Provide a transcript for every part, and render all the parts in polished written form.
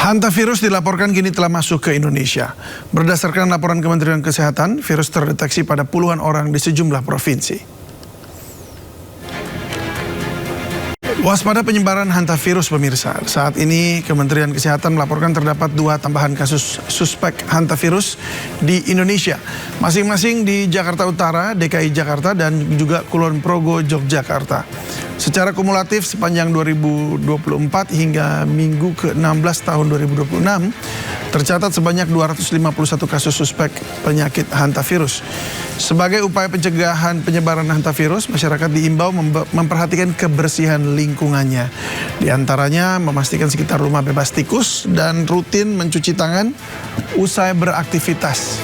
Hantavirus dilaporkan kini telah masuk ke Indonesia. Berdasarkan laporan Kementerian Kesehatan, virus terdeteksi pada puluhan orang di sejumlah provinsi. Waspada penyebaran hantavirus, pemirsa. Saat ini Kementerian Kesehatan melaporkan terdapat 2 tambahan kasus suspek hantavirus di Indonesia. Masing-masing di Jakarta Utara, DKI Jakarta, dan juga Kulon Progo, Yogyakarta. Secara kumulatif sepanjang 2024 hingga minggu ke-16 tahun 2026, tercatat sebanyak 251 kasus suspek penyakit hantavirus. Sebagai upaya pencegahan penyebaran hantavirus, masyarakat diimbau memperhatikan kebersihan lingkungannya. Di antaranya memastikan sekitar rumah bebas tikus dan rutin mencuci tangan usai beraktivitas.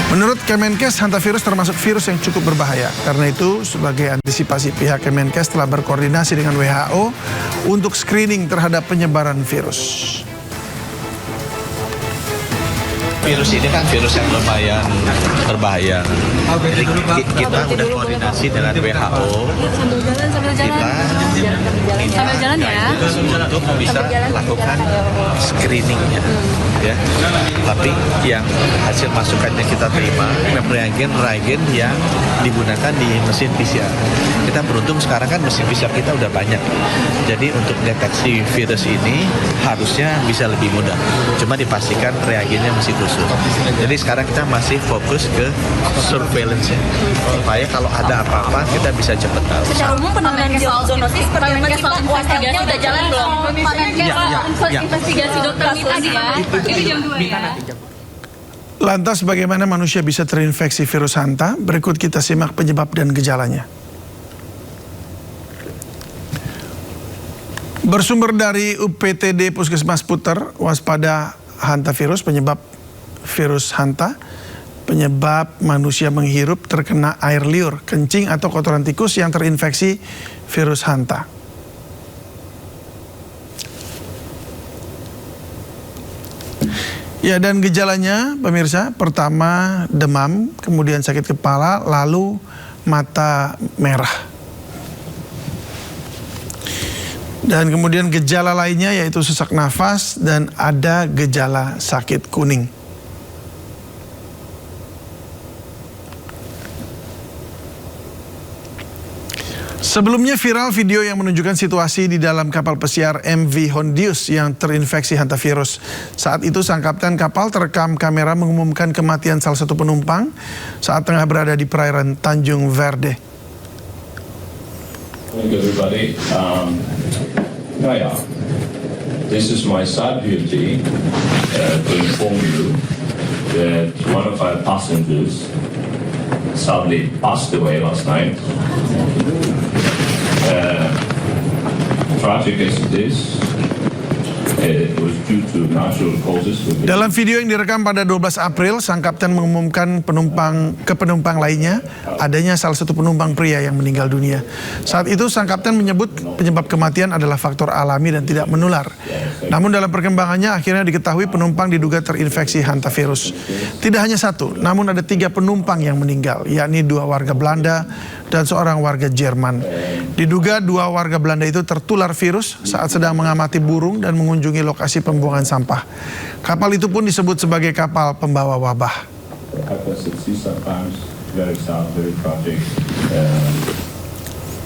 Menurut Kemenkes, hantavirus termasuk virus yang cukup berbahaya. Karena itu, sebagai antisipasi, pihak Kemenkes telah berkoordinasi dengan WHO untuk screening terhadap penyebaran virus. Virus ini kan virus yang lumayan berbahaya. Jadi kita udah koordinasi dengan WHO. Kita untuk bisa lakukan screeningnya, ya. Tapi yang hasil masukannya kita terima, reagen yang digunakan di mesin PCR. Kita beruntung sekarang kan mesin PCR kita udah banyak. Jadi untuk deteksi virus ini harusnya bisa lebih mudah. Cuma dipastikan reagennya masih khusus. Jadi sekarang kita masih fokus ke surveillance-nya, supaya kalau ada apa-apa kita bisa cepat tahu. Secara umum penanganan soal zoonosis, soal investigasi udah jalan belum? Investigasi dokter tadi ya. Ini jam 2 ya. Lantas bagaimana manusia bisa terinfeksi virus hanta? Berikut kita simak penyebab dan gejalanya. Bersumber dari UPTD Puskesmas Puter, waspada hantavirus penyebab virus hanta, penyebab manusia menghirup terkena air liur, kencing atau kotoran tikus yang terinfeksi virus hanta. Ya, dan gejalanya, pemirsa, pertama demam, kemudian sakit kepala, lalu mata merah. Dan kemudian gejala lainnya yaitu sesak nafas dan ada gejala sakit kuning. Sebelumnya viral video yang menunjukkan situasi di dalam kapal pesiar MV Hondius yang terinfeksi hantavirus. Saat itu sang kapten kapal terekam kamera mengumumkan kematian salah satu penumpang saat tengah berada di perairan Tanjung Verde. Everybody, this is my sad duty to inform you that one of our passengers sadly passed away last night. Tragic as it is, it was due to natural causes. Dalam video yang direkam pada 12 April, sang kapten mengumumkan penumpang lainnya adanya salah satu penumpang pria yang meninggal dunia. Saat itu sang kapten menyebut penyebab kematian adalah faktor alami dan tidak menular. Namun dalam perkembangannya akhirnya diketahui penumpang diduga terinfeksi hantavirus. Tidak hanya satu, namun ada 3 penumpang yang meninggal, yakni 2 warga Belanda dan seorang warga Jerman. Diduga 2 warga Belanda itu tertular virus saat sedang mengamati burung dan mengunjungi lokasi pembuangan sampah. Kapal itu pun disebut sebagai kapal pembawa wabah.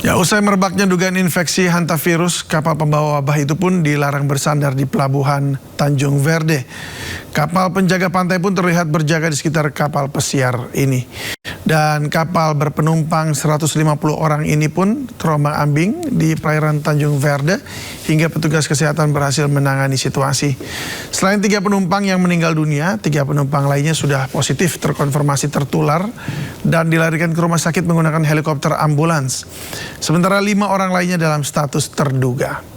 Ya, usai merebaknya dugaan infeksi hantavirus, kapal pembawa wabah itu pun dilarang bersandar di pelabuhan Tanjung Verde. Kapal penjaga pantai pun terlihat berjaga di sekitar kapal pesiar ini. Dan kapal berpenumpang 150 orang ini pun terombang-ambing di perairan Tanjung Verde hingga petugas kesehatan berhasil menangani situasi. Selain 3 penumpang yang meninggal dunia, 3 penumpang lainnya sudah positif terkonfirmasi tertular dan dilarikan ke rumah sakit menggunakan helikopter ambulans. Sementara 5 orang lainnya dalam status terduga.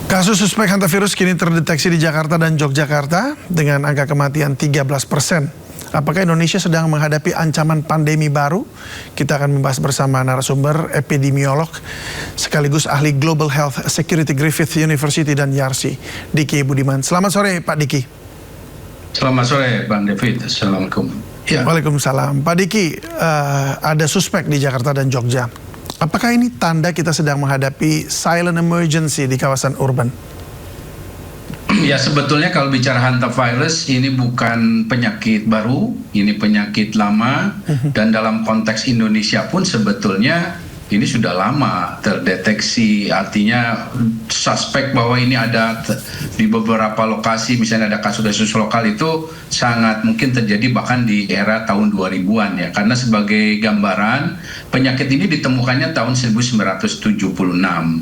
Kasus suspek hantavirus kini terdeteksi di Jakarta dan Yogyakarta dengan angka kematian 13%. Apakah Indonesia sedang menghadapi ancaman pandemi baru? Kita akan membahas bersama narasumber epidemiolog sekaligus ahli Global Health Security Griffith University dan Yarsi, Diki Budiman. Selamat sore Pak Diki. Selamat sore Bang David, Assalamualaikum. Ya. Waalaikumsalam. Pak Diki, ada suspek di Jakarta dan Jogja. Apakah ini tanda kita sedang menghadapi silent emergency di kawasan urban? Ya, sebetulnya kalau bicara hantavirus ini bukan penyakit baru, ini penyakit lama, dan dalam konteks Indonesia pun sebetulnya ini sudah lama terdeteksi, artinya suspek bahwa ini ada di beberapa lokasi, misalnya ada kasus-kasus lokal itu sangat mungkin terjadi bahkan di era tahun 2000-an ya, karena sebagai gambaran penyakit ini ditemukannya tahun 1976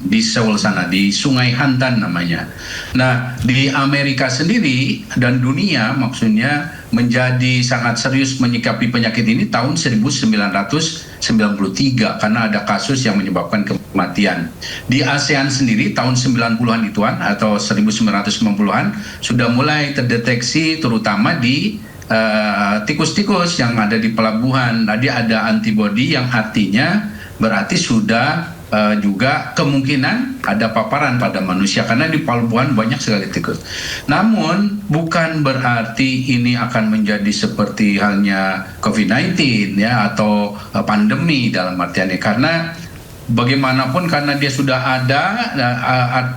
di Seoul sana, di Sungai Hantan namanya. Nah, di Amerika sendiri dan dunia maksudnya menjadi sangat serius menyikapi penyakit ini tahun 1993 karena ada kasus yang menyebabkan kematian. Di ASEAN sendiri tahun 90-an ituan atau 1990-an sudah mulai terdeteksi terutama di tikus-tikus yang ada di pelabuhan. Tadi ada antibodi yang artinya berarti sudah juga kemungkinan ada paparan pada manusia karena di pelabuhan banyak sekali tikus. Namun bukan berarti ini akan menjadi seperti halnya COVID-19 ya atau pandemi dalam artiannya, karena bagaimanapun karena dia sudah ada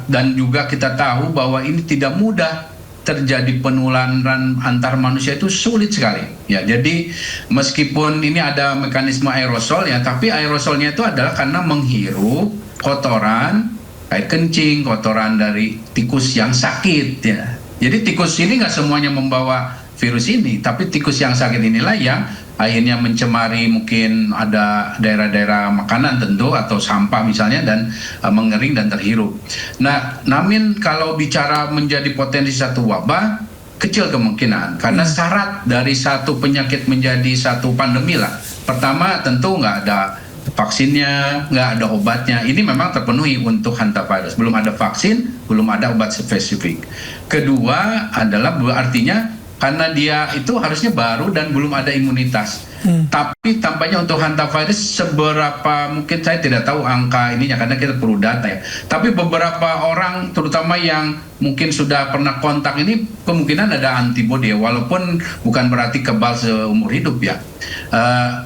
dan juga kita tahu bahwa ini tidak mudah terjadi penularan antar manusia, itu sulit sekali ya. Jadi meskipun ini ada mekanisme aerosol ya, tapi aerosolnya itu adalah karena menghirup kotoran, air kencing, kotoran dari tikus yang sakit ya. Jadi tikus ini nggak semuanya membawa virus ini, tapi tikus yang sakit inilah yang akhirnya mencemari mungkin ada daerah-daerah makanan tentu atau sampah misalnya dan mengering dan terhirup. Nah, namun kalau bicara menjadi potensi satu wabah, kecil kemungkinan karena syarat dari satu penyakit menjadi satu pandemi lah. Pertama tentu nggak ada vaksinnya, nggak ada obatnya. Ini memang terpenuhi untuk hantavirus. Belum ada vaksin, belum ada obat spesifik. Kedua adalah artinya karena dia itu harusnya baru dan belum ada imunitas. Tapi tampaknya untuk hantavirus seberapa, mungkin saya tidak tahu angka ininya karena kita perlu data ya. Tapi beberapa orang terutama yang mungkin sudah pernah kontak ini kemungkinan ada antibodi ya, walaupun bukan berarti kebal seumur hidup ya.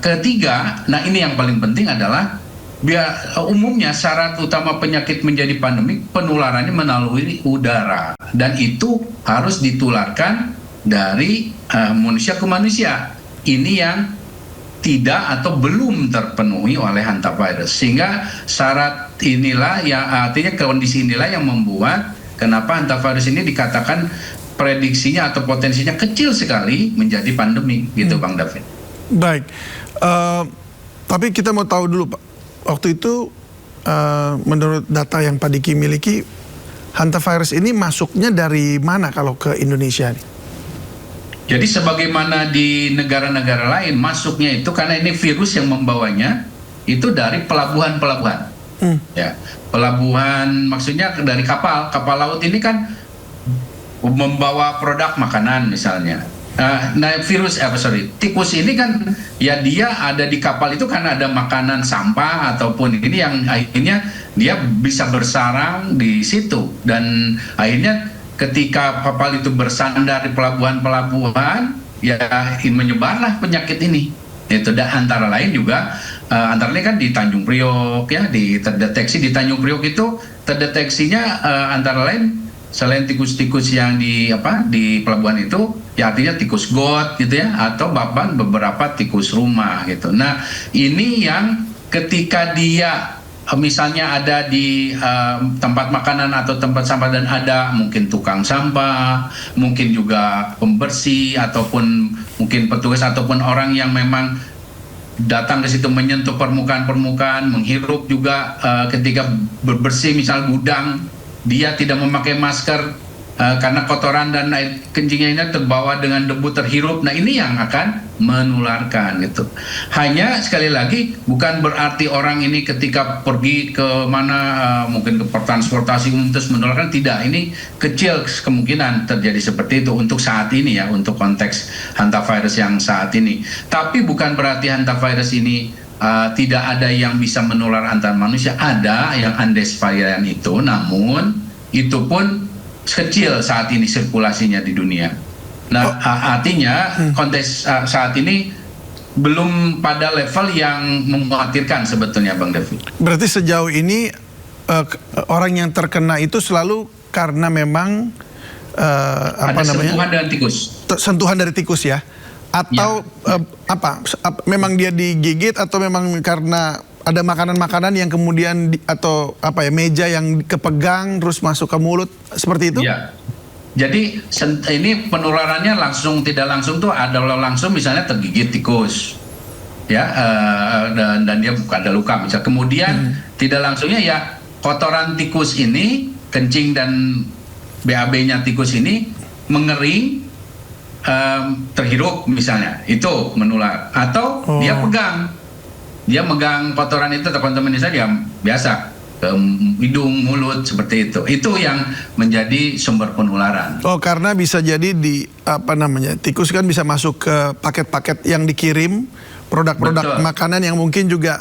Ketiga, nah ini yang paling penting adalah umumnya syarat utama penyakit menjadi pandemik penularannya melalui udara dan itu harus ditularkan dari manusia ke manusia. Ini yang tidak atau belum terpenuhi oleh hantavirus, sehingga syarat inilah yang artinya kondisi inilah yang membuat kenapa hantavirus ini dikatakan prediksinya atau potensinya kecil sekali menjadi pandemi gitu Bang David. Baik, tapi kita mau tahu dulu Pak, waktu itu menurut data yang Pak Diki miliki, hantavirus ini masuknya dari mana kalau ke Indonesia nih? Jadi sebagaimana di negara-negara lain masuknya itu karena ini virus yang membawanya itu dari pelabuhan-pelabuhan. Ya, pelabuhan maksudnya dari kapal laut ini kan membawa produk makanan misalnya. Nah tikus ini kan ya dia ada di kapal itu karena ada makanan sampah ataupun ini yang akhirnya dia bisa bersarang di situ dan akhirnya ketika kapal itu bersandar di pelabuhan-pelabuhan, ya menyebarlah penyakit ini. Itu dan antara lain juga, antara lain kan di Tanjung Priok ya, terdeteksi di Tanjung Priok itu terdeteksinya antara lain selain tikus-tikus yang di pelabuhan itu, ya artinya tikus got gitu ya, atau bahkan beberapa tikus rumah gitu. Nah ini yang ketika dia misalnya ada di tempat makanan atau tempat sampah dan ada mungkin tukang sampah, mungkin juga pembersih ataupun mungkin petugas ataupun orang yang memang datang ke situ menyentuh permukaan-permukaan, menghirup juga ketika berbersih misal gudang, dia tidak memakai masker karena kotoran dan air kencingnya ini terbawa dengan debu terhirup. Nah ini yang akan menularkan gitu. Hanya sekali lagi bukan berarti orang ini ketika pergi ke mana mungkin ke transportasi umum terus menularkan, tidak. Ini kecil kemungkinan terjadi seperti itu untuk saat ini ya, untuk konteks hantavirus yang saat ini. Tapi bukan berarti hantavirus ini tidak ada yang bisa menular antar manusia. Ada yang Andes varian itu, namun itu pun kecil saat ini sirkulasinya di dunia. Nah, artinya konteks saat ini belum pada level yang mengkhawatirkan sebetulnya, Bang David. Berarti sejauh ini orang yang terkena itu selalu karena memang ada sentuhan dengan tikus. Sentuhan dari tikus ya? Atau memang dia digigit atau memang karena ada makanan-makanan yang kemudian atau meja yang kepegang terus masuk ke mulut seperti itu? Ya. Jadi ini penularannya tidak langsung tuh adalah langsung misalnya tergigit tikus, ya, dan dia bukan ada luka misalnya. Kemudian tidak langsungnya ya kotoran tikus ini, kencing dan BAB-nya tikus ini mengering, terhirup misalnya, itu menular. Atau dia megang kotoran itu atau kontaminasi dia biasa ke hidung, mulut seperti itu. Itu yang menjadi sumber penularan. Oh, karena bisa jadi tikus kan bisa masuk ke paket-paket yang dikirim, produk-produk makanan yang mungkin juga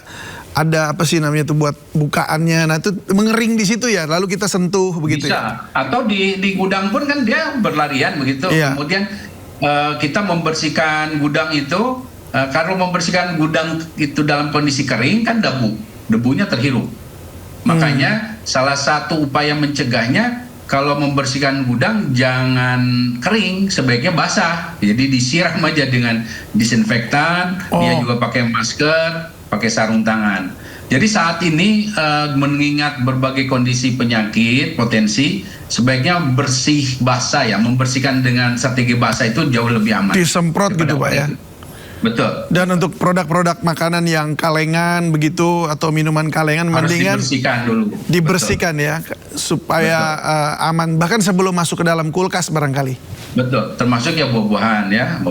ada buat bukaannya. Nah, itu mengering di situ ya. Lalu kita sentuh begitu. Bisa. Ya? Atau di gudang pun kan dia berlarian begitu. Iya. Kemudian kita membersihkan gudang itu. Kalau membersihkan gudang itu dalam kondisi kering kan debunya terhirup. Makanya salah satu upaya mencegahnya kalau membersihkan gudang jangan kering, sebaiknya basah. Jadi disiram aja dengan disinfektan, dia juga pakai masker, pakai sarung tangan. Jadi saat ini mengingat berbagai kondisi penyakit, potensi, sebaiknya bersih basah ya, membersihkan dengan strategi basah itu jauh lebih aman. Disemprot gitu Pak ya? Betul. Dan untuk produk-produk makanan yang kalengan begitu atau minuman kalengan harus mendingan dibersihkan dulu. Dibersihkan ya supaya aman, bahkan sebelum masuk ke dalam kulkas barangkali. Betul, termasuk ya buah-buahan ya,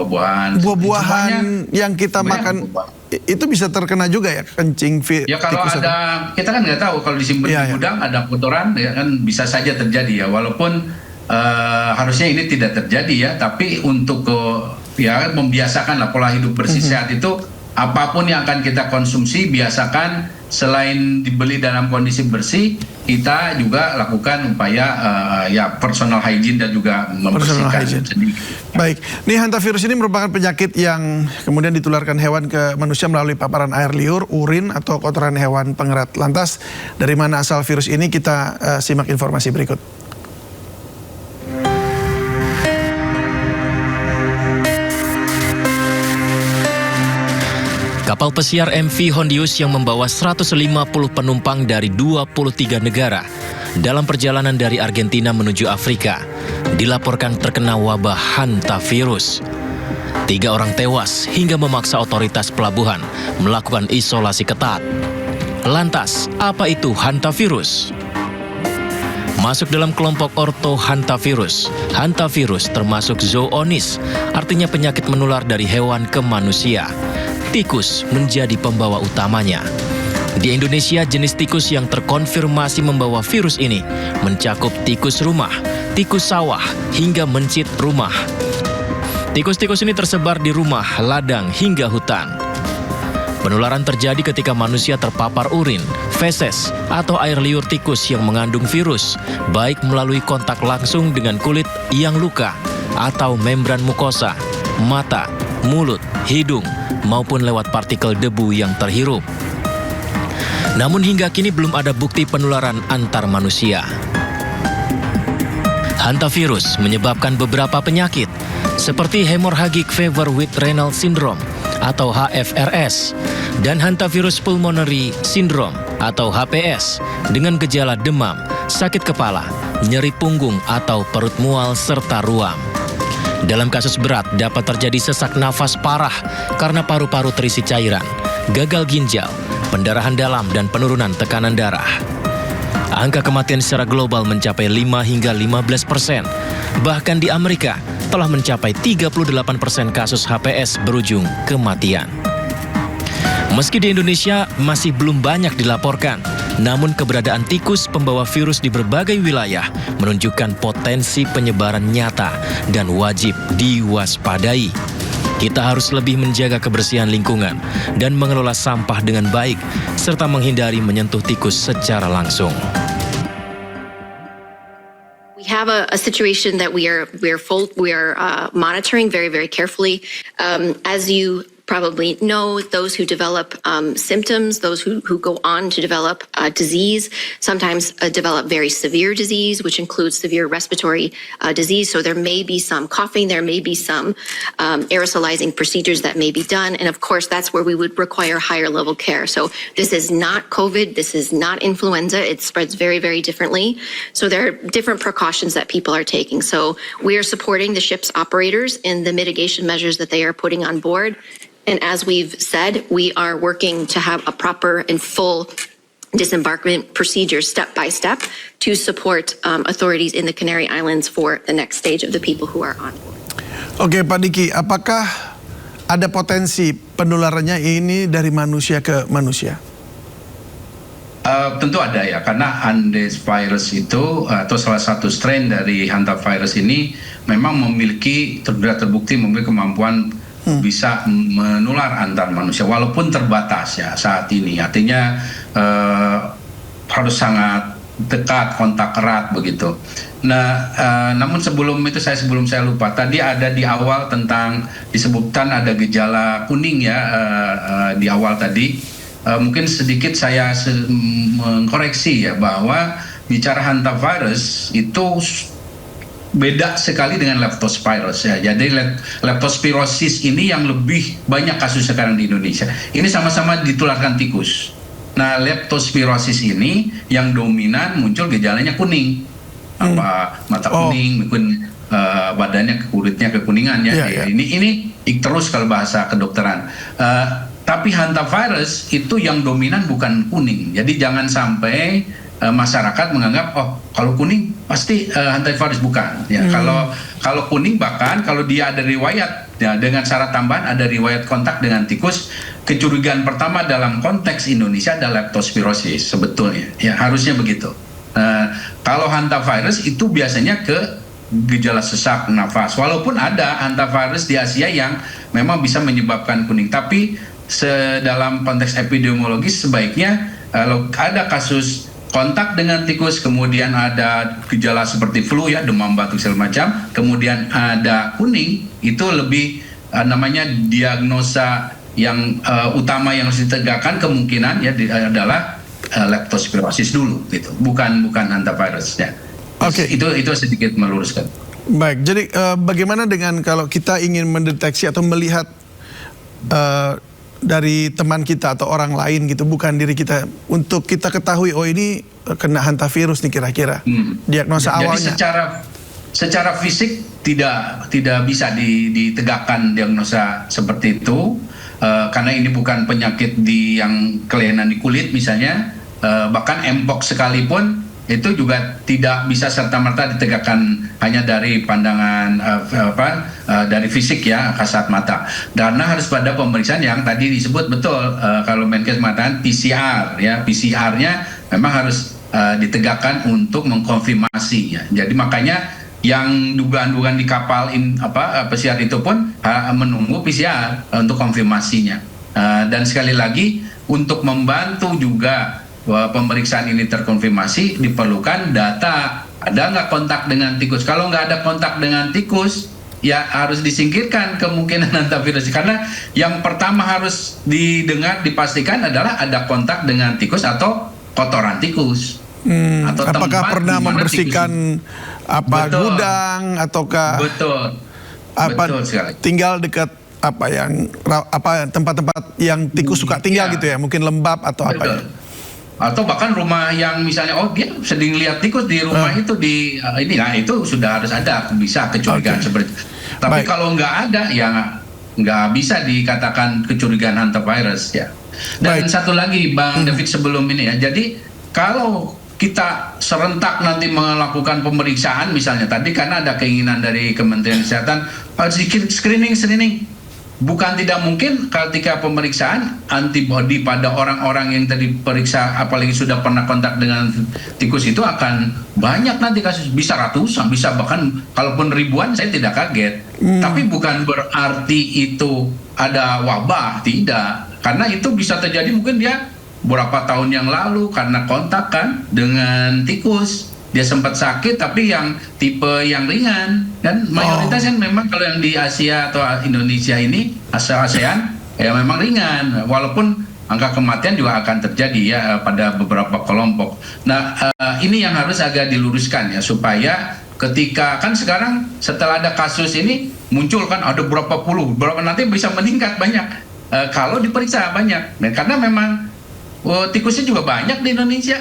buah-buahan yang kita makan itu bisa terkena juga ya, kencing ya kalau ada, kita kan nggak tahu kalau disimpan di gudang ada kotoran ya kan bisa saja terjadi ya, walaupun harusnya ini tidak terjadi ya, tapi untuk ya membiasakan lah pola hidup bersih sehat itu, apapun yang akan kita konsumsi biasakan selain dibeli dalam kondisi bersih, kita juga lakukan upaya ya personal hygiene dan juga membersihkan sendiri. Baik, nih hantavirus ini merupakan penyakit yang kemudian ditularkan hewan ke manusia melalui paparan air liur, urin atau kotoran hewan pengerat. Lantas dari mana asal virus ini, kita simak informasi berikut. Kapal pesiar MV Hondius yang membawa 150 penumpang dari 23 negara dalam perjalanan dari Argentina menuju Afrika dilaporkan terkena wabah hantavirus. 3 orang tewas hingga memaksa otoritas pelabuhan melakukan isolasi ketat. Lantas, apa itu hantavirus? Masuk dalam kelompok orthohantavirus. Hantavirus termasuk zoonosis, artinya penyakit menular dari hewan ke manusia. Tikus menjadi pembawa utamanya. Di Indonesia, jenis tikus yang terkonfirmasi membawa virus ini mencakup tikus rumah, tikus sawah, hingga mencit rumah. Tikus-tikus ini tersebar di rumah, ladang, hingga hutan. Penularan terjadi ketika manusia terpapar urin, feses, atau air liur tikus yang mengandung virus, baik melalui kontak langsung dengan kulit yang luka, atau membran mukosa, mata, mulut, hidung, maupun lewat partikel debu yang terhirup. Namun hingga kini belum ada bukti penularan antar manusia. Hantavirus menyebabkan beberapa penyakit, seperti hemorrhagic fever with renal syndrome atau HFRS, dan hantavirus pulmonary syndrome atau HPS dengan gejala demam, sakit kepala, nyeri punggung atau perut mual serta ruam. Dalam kasus berat dapat terjadi sesak nafas parah karena paru-paru terisi cairan, gagal ginjal, pendarahan dalam, dan penurunan tekanan darah. Angka kematian secara global mencapai 5 hingga 15%. Bahkan di Amerika telah mencapai 38% kasus HPS berujung kematian. Meski di Indonesia masih belum banyak dilaporkan, namun keberadaan tikus pembawa virus di berbagai wilayah menunjukkan potensi penyebaran nyata dan wajib diwaspadai. Kita harus lebih menjaga kebersihan lingkungan dan mengelola sampah dengan baik, serta menghindari menyentuh tikus secara langsung. have a situation that we are monitoring very, very carefully. As you probably know, those who develop symptoms, those who go on to develop disease, sometimes develop very severe disease, which includes severe respiratory disease. So there may be some coughing, there may be some aerosolizing procedures that may be done. And of course, that's where we would require higher level care. So this is not COVID, this is not influenza. It spreads very, very differently. So there are different precautions that people are taking. So we are supporting the ship's operators in the mitigation measures that they are putting on board. And as we've said, we are working to have a proper and full disembarkment procedure step by step to support authorities in the Canary Islands for the next stage of the people who are on board. Oke Pak Diki, apakah ada potensi penularannya ini dari manusia ke manusia? Tentu ada ya, karena Andes virus itu atau salah satu strain dari hantavirus ini memang memiliki, sudah terbukti memiliki kemampuan bisa menular antar manusia walaupun terbatas ya saat ini. Artinya harus sangat dekat, kontak erat begitu. Nah, namun sebelum saya lupa, tadi ada di awal tentang disebutkan ada gejala kuning ya di awal tadi. Mungkin sedikit saya mengkoreksi ya bahwa bicara hantavirus itu beda sekali dengan leptospirosis ya. Jadi leptospirosis ini yang lebih banyak kasus sekarang di Indonesia. Ini sama-sama ditularkan tikus. Nah, leptospirosis ini yang dominan muncul gejalanya kuning. Apa mata kuning, mungkin badannya kulitnya kekuningan ya. Ini terus kalau bahasa kedokteran. Tapi hantavirus itu yang dominan bukan kuning. Jadi jangan sampai masyarakat menganggap kalau kuning pasti hantavirus, bukan ya. Kalau kuning, bahkan kalau dia ada riwayat ya, dengan syarat tambahan ada riwayat kontak dengan tikus, kecurigaan pertama dalam konteks Indonesia adalah leptospirosis sebetulnya ya, harusnya begitu. Kalau hantavirus itu biasanya ke gejala sesak nafas, walaupun ada hantavirus di Asia yang memang bisa menyebabkan kuning, tapi dalam konteks epidemiologis sebaiknya kalau ada kasus kontak dengan tikus, kemudian ada gejala seperti flu ya, demam, batuk segala macam, kemudian ada kuning, itu lebih namanya diagnosa yang utama yang harus ditegakkan kemungkinan ya adalah leptospirosis dulu gitu, bukan hantavirus ya. Oke. Itu sedikit meluruskan. Baik, jadi bagaimana dengan kalau kita ingin mendeteksi atau melihat dari teman kita atau orang lain gitu, bukan diri kita, untuk kita ketahui ini kena hantavirus nih kira-kira diagnosa awalnya. Jadi secara fisik tidak bisa ditegakkan diagnosa seperti itu karena ini bukan penyakit yang kelainan di kulit misalnya, bahkan mpox sekalipun itu juga tidak bisa serta-merta ditegakkan hanya dari pandangan dari fisik ya, kasat mata. Karena harus pada pemeriksaan yang tadi disebut betul, kalau Menkes mengatakan PCR ya, PCR-nya memang harus ditegakkan untuk mengkonfirmasi ya. Jadi makanya yang dugaan-dugaan di kapal PCR itu pun menunggu PCR untuk konfirmasinya. Dan sekali lagi untuk membantu juga bahwa pemeriksaan ini terkonfirmasi diperlukan data, ada nggak kontak dengan tikus. Kalau nggak ada kontak dengan tikus ya harus disingkirkan kemungkinan hantavirus, karena yang pertama harus dipastikan adalah ada kontak dengan tikus atau kotoran tikus. Atau apakah pernah membersihkan gudang ataukah betul sekali, tinggal dekat tempat-tempat yang tikus suka tinggal gitu ya, mungkin lembab atau apa ya. Atau bahkan rumah yang misalnya dia sering lihat tikus di rumah itu itu sudah harus ada bisa kecurigaan seperti itu. Tapi kalau nggak ada ya nggak bisa dikatakan kecurigaan hantavirus ya. Dan satu lagi Bang David sebelum ini ya, jadi kalau kita serentak nanti melakukan pemeriksaan misalnya tadi, karena ada keinginan dari Kementerian Kesehatan screening. Bukan tidak mungkin ketika pemeriksaan antibodi pada orang-orang yang tadi periksa, apalagi sudah pernah kontak dengan tikus, itu akan banyak nanti kasus, bisa ratusan, bisa bahkan kalaupun ribuan saya tidak kaget. Tapi bukan berarti itu ada wabah, tidak. Karena itu bisa terjadi mungkin dia beberapa tahun yang lalu karena kontak kan dengan tikus. dia sempat sakit tapi yang tipe yang ringan, dan mayoritas kan memang kalau yang di Asia atau Indonesia ini ASEAN ya memang ringan, walaupun angka kematian juga akan terjadi ya pada beberapa kelompok. Nah ini yang harus agak diluruskan ya, supaya ketika kan sekarang setelah ada kasus ini muncul kan ada berapa nanti bisa meningkat banyak kalau diperiksa banyak, dan karena memang tikusnya juga banyak di Indonesia.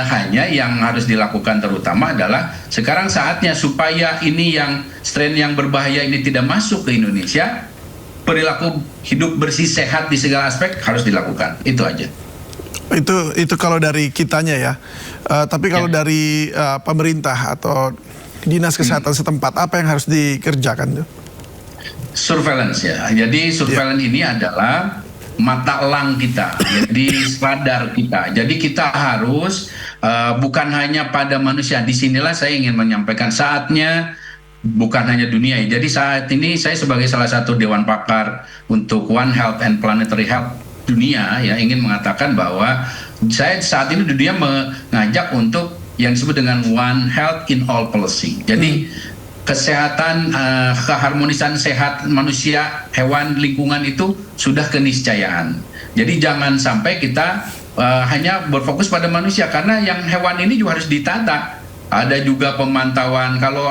Hanya yang harus dilakukan terutama adalah sekarang saatnya supaya ini yang strain yang berbahaya ini tidak masuk ke Indonesia, perilaku hidup bersih sehat di segala aspek harus dilakukan. Itu aja. Itu kalau dari kitanya ya. Tapi kalau dari pemerintah atau dinas kesehatan setempat, apa yang harus dikerjakan tuh? Surveillance ya. Jadi surveillance ini adalah mata elang kita, jadi radar kita. Jadi kita harus bukan hanya pada manusia. Disinilah saya ingin menyampaikan saatnya bukan hanya dunia. Jadi saat ini saya sebagai salah satu dewan pakar untuk One Health and Planetary Health dunia ya ingin mengatakan bahwa saya saat ini di dunia mengajak untuk yang disebut dengan One Health in All Policy. Jadi kesehatan, keharmonisan sehat manusia, hewan, lingkungan itu sudah keniscayaan. Jadi jangan sampai kita hanya berfokus pada manusia, karena yang hewan ini juga harus ditata. Ada juga pemantauan, kalau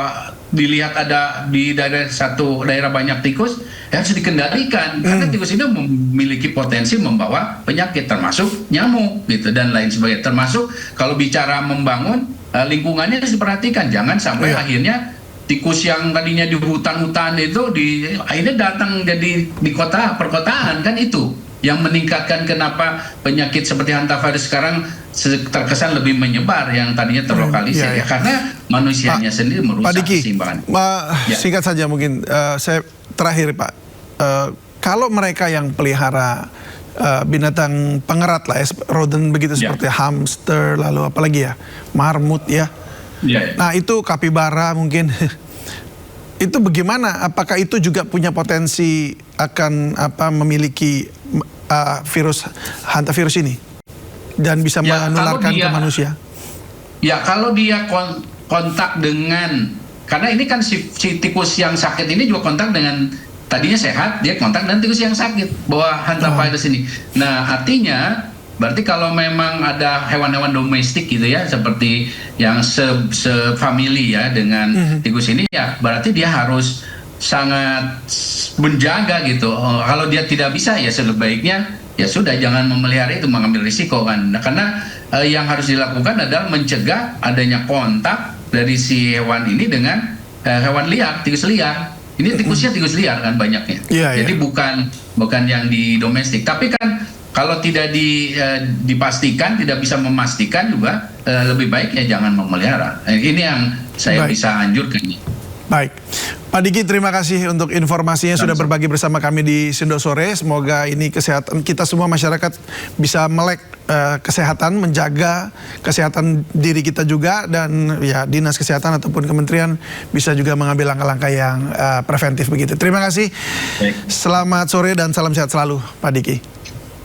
dilihat ada di satu daerah banyak tikus, harus dikendalikan, karena tikus ini memiliki potensi membawa penyakit, termasuk nyamuk gitu dan lain sebagainya. Termasuk kalau bicara membangun lingkungannya harus diperhatikan, jangan sampai akhirnya tikus yang tadinya di hutan-hutan itu akhirnya datang jadi di kota perkotaan, kan itu yang meningkatkan kenapa penyakit seperti hantavirus sekarang terkesan lebih menyebar yang tadinya terlokalisir ya, karena manusianya sendiri merusak keseimbangan. Singkat saja mungkin saya terakhir Pak, kalau mereka yang pelihara binatang pengerat lah ya, rodent begitu seperti hamster, lalu apalagi ya, marmut ya. Nah itu kapibara mungkin itu bagaimana? Apakah itu juga punya potensi akan memiliki virus hantavirus ini dan bisa menularkan ke manusia? Ya kalau dia kontak dengan, karena ini kan si tikus yang sakit ini juga kontak dengan tadinya sehat, dia kontak dengan tikus yang sakit bawa hantavirus ini. Nah artinya berarti kalau memang ada hewan-hewan domestik gitu ya, seperti yang sefamili ya dengan tikus ini ya, berarti dia harus sangat menjaga gitu. Kalau dia tidak bisa ya sebaiknya ya sudah jangan memelihara itu, mengambil risiko kan. Nah, karena yang harus dilakukan adalah mencegah adanya kontak dari si hewan ini dengan hewan liar, tikus liar. Ini tikusnya tikus liar kan banyaknya. Jadi bukan yang di domestik. Tapi kan kalau tidak dipastikan, tidak bisa memastikan juga lebih baik ya jangan memelihara. Ini yang saya bisa anjurkan. Baik, Pak Diki terima kasih untuk informasinya sudah berbagi bersama kami di Sindo Sore. Semoga ini kesehatan kita semua masyarakat bisa melek kesehatan, menjaga kesehatan diri kita juga, dan ya dinas kesehatan ataupun kementerian bisa juga mengambil langkah-langkah yang preventif begitu. Terima kasih. Selamat sore dan salam sehat selalu Pak Diki.